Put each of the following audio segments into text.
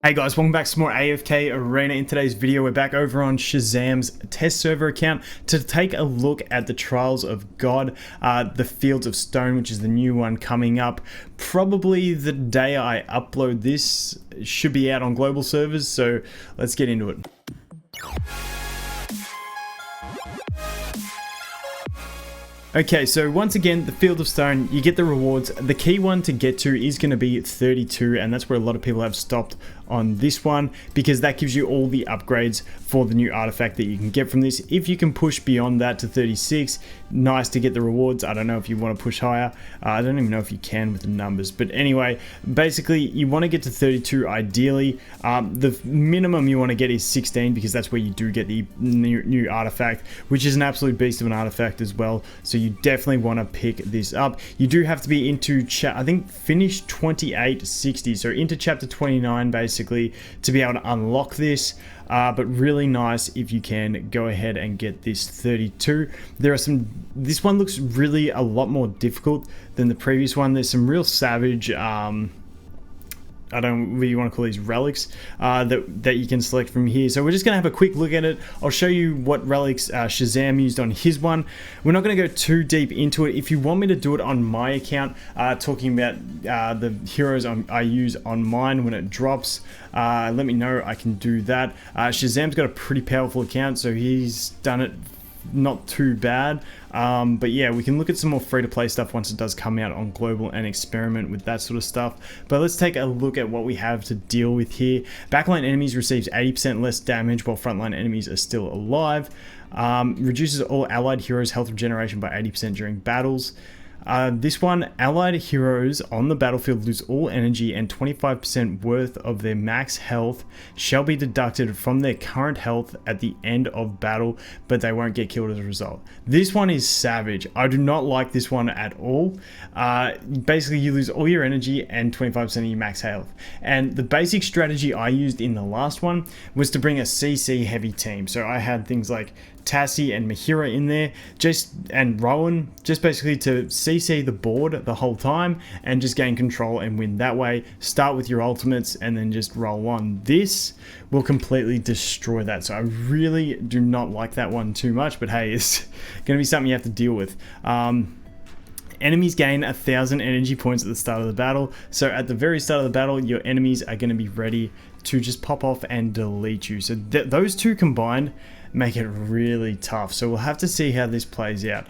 Hey guys, welcome back to some more AFK Arena. In today's video, we're back over on Shazam's test server account to take a look at the Trials of God, the Fields of Stone, which is the new one coming up. Probably the day I upload this, it should be out on global servers, so let's get into it. Okay, so once again, the Field of Stone, you get the rewards. The key one to get to is going to be 32, and that's where a lot of people have stopped on this one, because that gives you all the upgrades for the new artifact that you can get from this. If you can push beyond that to 36, nice to get the rewards. I don't know if you want to push higher. I don't even know if you can with the numbers, but anyway, basically you want to get to 32 ideally. The minimum you want to get is 16, because that's where you do get the new artifact, which is an absolute beast of an artifact as well. So you definitely want to pick this up. You do have to be into I think finish 2860, so into chapter 29 basically, to be able to unlock this. But really nice if you can go ahead and get this 32. There are this one looks really a lot more difficult than the previous one. There's some real savage I don't really want to call these relics that you can select from here. So we're just going to have a quick look at it. I'll show you what relics Shazam used on his one. We're not going to go too deep into it. If you want me to do it on my account, talking about the heroes I use on mine when it drops, let me know. I can do that. Shazam's got a pretty powerful account, so he's done it not too bad. But yeah, we can look at some more free-to-play stuff once it does come out on global and experiment with that sort of stuff. But let's take a look at what we have to deal with here. Backline enemies receives 80% less damage while frontline enemies are still alive. Reduces all allied heroes' health regeneration by 80% during battles. This one, allied heroes on the battlefield lose all energy, and 25% worth of their max health shall be deducted from their current health at the end of battle, but they won't get killed as a result. This one is savage. I do not like this one at all. Basically, you lose all your energy and 25% of your max health. And the basic strategy I used in the last one was to bring a CC heavy team. So I had things like Tassie and Mahira in there, and Rowan, just basically to CC the board the whole time and just gain control and win that way. Start with your ultimates and then just roll on. This will completely destroy that. So I really do not like that one too much, but hey, it's going to be something you have to deal with. Enemies gain 1,000 energy points at the start of the battle. So at the very start of the battle, your enemies are going to be ready to just pop off and delete you. So those two combined make it really tough. So we'll have to see how this plays out.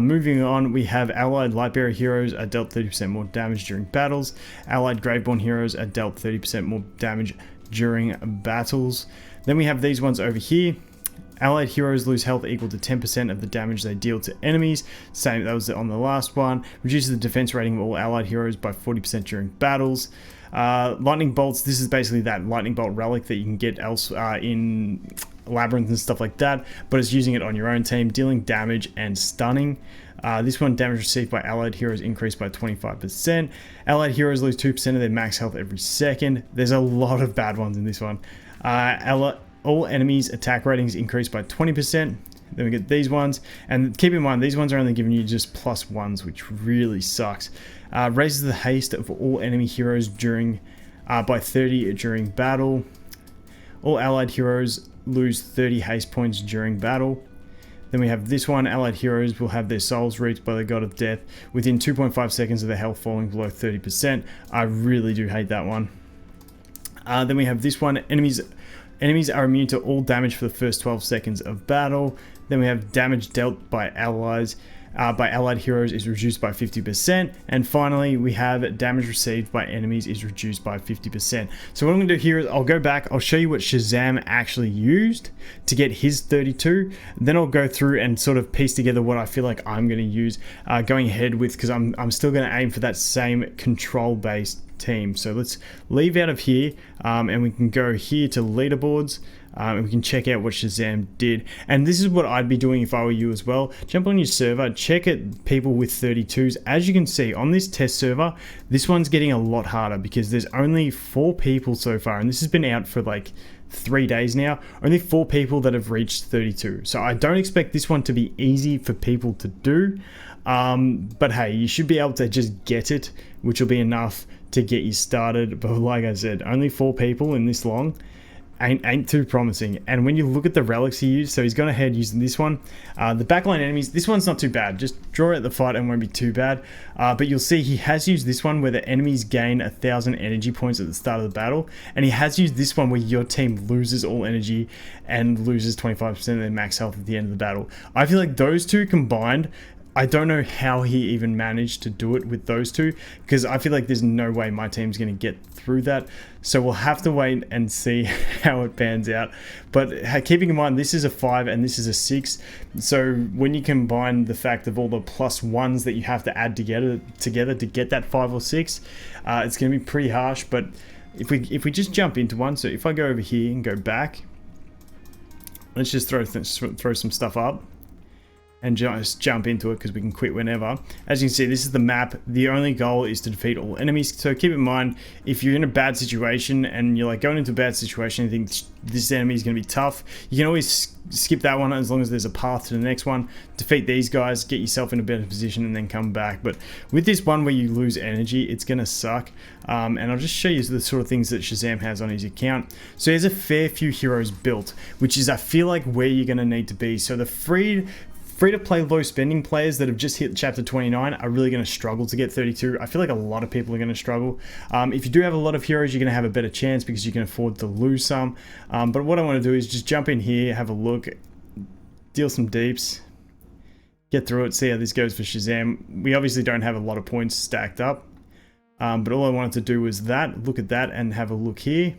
Moving on, we have allied Lightbearer heroes are dealt 30% more damage during battles. Allied Graveborn heroes are dealt 30% more damage during battles. Then we have these ones over here. Allied heroes lose health equal to 10% of the damage they deal to enemies. Same, that was on the last one. Reduces the defense rating of all allied heroes by 40% during battles. Lightning bolts, this is basically that lightning bolt relic that you can get in Labyrinth and stuff like that, but it's using it on your own team, dealing damage and stunning. This one, damage received by allied heroes increased by 25%. Allied heroes lose 2% of their max health every second. There's a lot of bad ones in this one. All enemies attack ratings increased by 20%. Then we get these ones, and keep in mind these ones are only giving you just +1s, which really sucks. Raises the haste of all enemy heroes by 30 during battle. All allied heroes lose 30 haste points during battle. Then we have this one, allied heroes will have their souls reaped by the god of death within 2.5 seconds of their health falling below 30%. I really do hate that one. Then we have this one, enemies are immune to all damage for the first 12 seconds of battle. Then we have damage dealt by allied heroes is reduced by 50%. And finally, we have damage received by enemies is reduced by 50%. So what I'm going to do here is I'll go back, I'll show you what Shazam actually used to get his 32. Then I'll go through and sort of piece together what I feel like I'm going to use going ahead with, because I'm still going to aim for that same control-based team. So let's leave out of here and we can go here to leaderboards. And we can check out what Shazam did. And this is what I'd be doing if I were you as well. Jump on your server, check at people with 32s. As you can see on this test server, this one's getting a lot harder because there's only 4 people so far, and this has been out for like 3 days now. Only 4 people that have reached 32. So I don't expect this one to be easy for people to do. But hey, you should be able to just get it, which will be enough to get you started. But like I said, only 4 people in this long ain't too promising. And when you look at the relics he used, so he's gone ahead using this one. The backline enemies, this one's not too bad. Just draw out the fight and won't be too bad. But you'll see he has used this one where the enemies gain 1,000 energy points at the start of the battle. And he has used this one where your team loses all energy and loses 25% of their max health at the end of the battle. I feel like those two combined, I don't know how he even managed to do it with those two, because I feel like there's no way my team's going to get through that. So we'll have to wait and see how it pans out. But keeping in mind, this is a 5 and this is a 6. So when you combine the fact of all the +1s that you have to add together to get that 5 or 6, it's going to be pretty harsh. But if we just jump into one, so if I go over here and go back, let's just throw some stuff up and just jump into it, because we can quit whenever. As you can see, this is the map. The only goal is to defeat all enemies. So keep in mind, if you're in a bad situation and you're like going into a bad situation and you think this enemy is going to be tough, you can always skip that one as long as there's a path to the next one. Defeat these guys, get yourself in a better position, and then come back. But with this one where you lose energy, it's going to suck. And I'll just show you the sort of things that Shazam has on his account. So there's a fair few heroes built, which is, I feel like, where you're going to need to be. So the free-to-play low-spending players that have just hit Chapter 29 are really going to struggle to get 32. I feel like a lot of people are going to struggle. If you do have a lot of heroes, you're going to have a better chance because you can afford to lose some. But what I want to do is just jump in here, have a look, deal some deeps, get through it, see how this goes for Shazam. We obviously don't have a lot of points stacked up, but all I wanted to do was look at that and have a look here.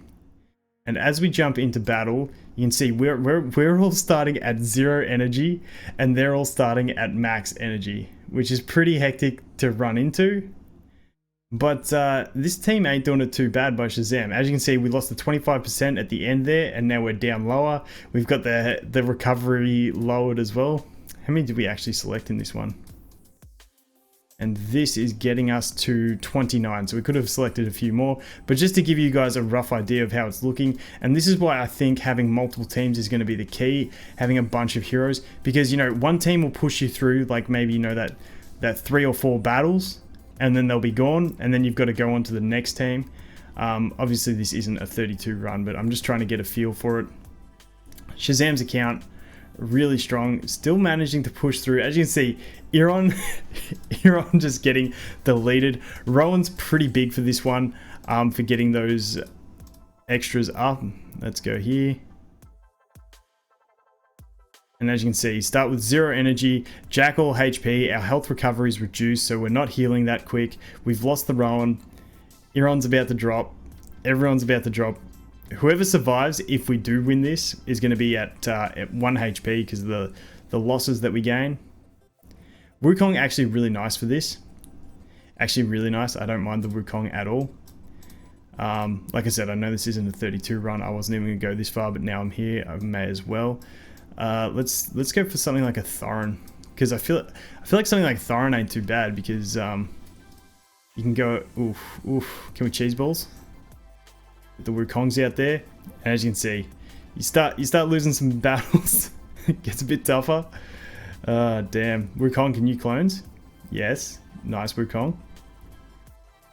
And as we jump into battle, you can see we're all starting at 0 energy, and they're all starting at max energy, which is pretty hectic to run into. But this team ain't doing it too bad by Shazam. As you can see, we lost the 25% at the end there, and now we're down lower. We've got the recovery lowered as well. How many did we actually select in this one? And this is getting us to 29, so we could have selected a few more, but just to give you guys a rough idea of how it's looking. And this is why I think having multiple teams is going to be the key, having a bunch of heroes, because, you know, one team will push you through, like, maybe, you know, that 3 or 4 battles, and then they'll be gone, and then you've got to go on to the next team. Obviously this isn't a 32 run, but I'm just trying to get a feel for it. Shazam's account, really strong, still managing to push through. As you can see, Iron just getting deleted. Rowan's pretty big for this one, for getting those extras up. Let's go here. And as you can see, start with 0 energy, Jack all HP, our health recovery is reduced, so we're not healing that quick. We've lost the Rowan. Iron's about to drop. Everyone's about to drop. Whoever survives, if we do win this, is going to be at 1 HP because of the losses that we gain. Wukong actually really nice for this. Actually really nice. I don't mind the Wukong at all. Like I said, I know this isn't a 32 run. I wasn't even going to go this far, but now I'm here. I may as well. Let's go for something like a Thorin, because I feel like something like Thorin ain't too bad, because you can go oof. Can we cheese balls? The Wukong's out there, and as you can see, you start losing some battles. It gets a bit tougher. Damn. Wukong, can you clones? Yes. Nice, Wukong.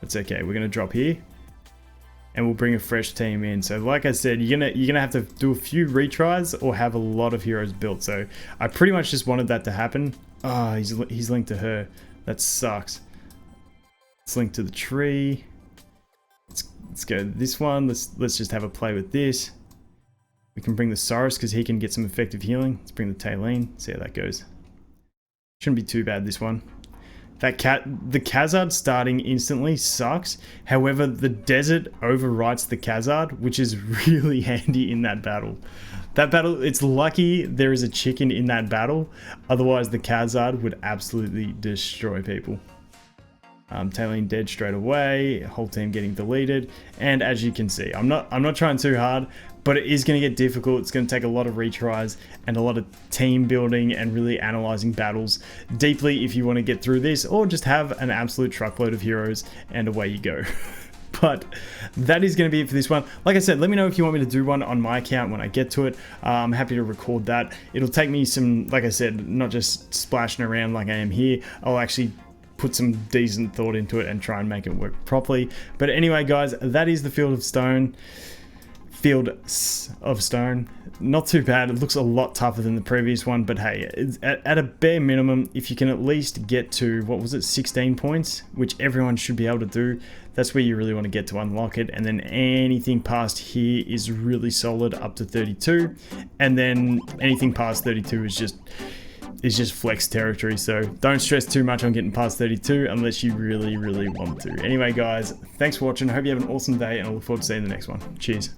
That's okay. We're gonna drop here, and we'll bring a fresh team in. So like I said, you're gonna have to do a few retries or have a lot of heroes built. So I pretty much just wanted that to happen. He's linked to her. That sucks. It's linked to the tree. Let's go this one. Let's just have a play with this. We can bring the Saurus because he can get some effective healing. Let's bring the Tailene. See how that goes. Shouldn't be too bad, this one. The Khazad starting instantly sucks. However, the desert overwrites the Khazad, which is really handy in that battle. That battle, it's lucky there is a chicken in that battle. Otherwise, the Khazad would absolutely destroy people. Tailene dead straight away, whole team getting deleted, and as you can see, I'm not trying too hard, but it is going to get difficult. It's going to take a lot of retries and a lot of team building and really analyzing battles deeply if you want to get through this, or just have an absolute truckload of heroes and away you go. But that is going to be it for this one. Like I said, let me know if you want me to do one on my account when I get to it. I'm happy to record that. It'll take me some, like I said, not just splashing around like I am here. I'll actually put some decent thought into it and try and make it work properly. But anyway, guys, that is the Field of Stone. Not too bad. It looks a lot tougher than the previous one, but hey, at a bare minimum, if you can at least get to, what was it, 16 points, which everyone should be able to do, that's where you really want to get to unlock it. And then anything past here is really solid, up to 32, and then anything past 32 is just flex territory. So don't stress too much on getting past 32 unless you really want to. Anyway, guys, thanks for watching. I hope you have an awesome day, and I look forward to seeing the next one. Cheers.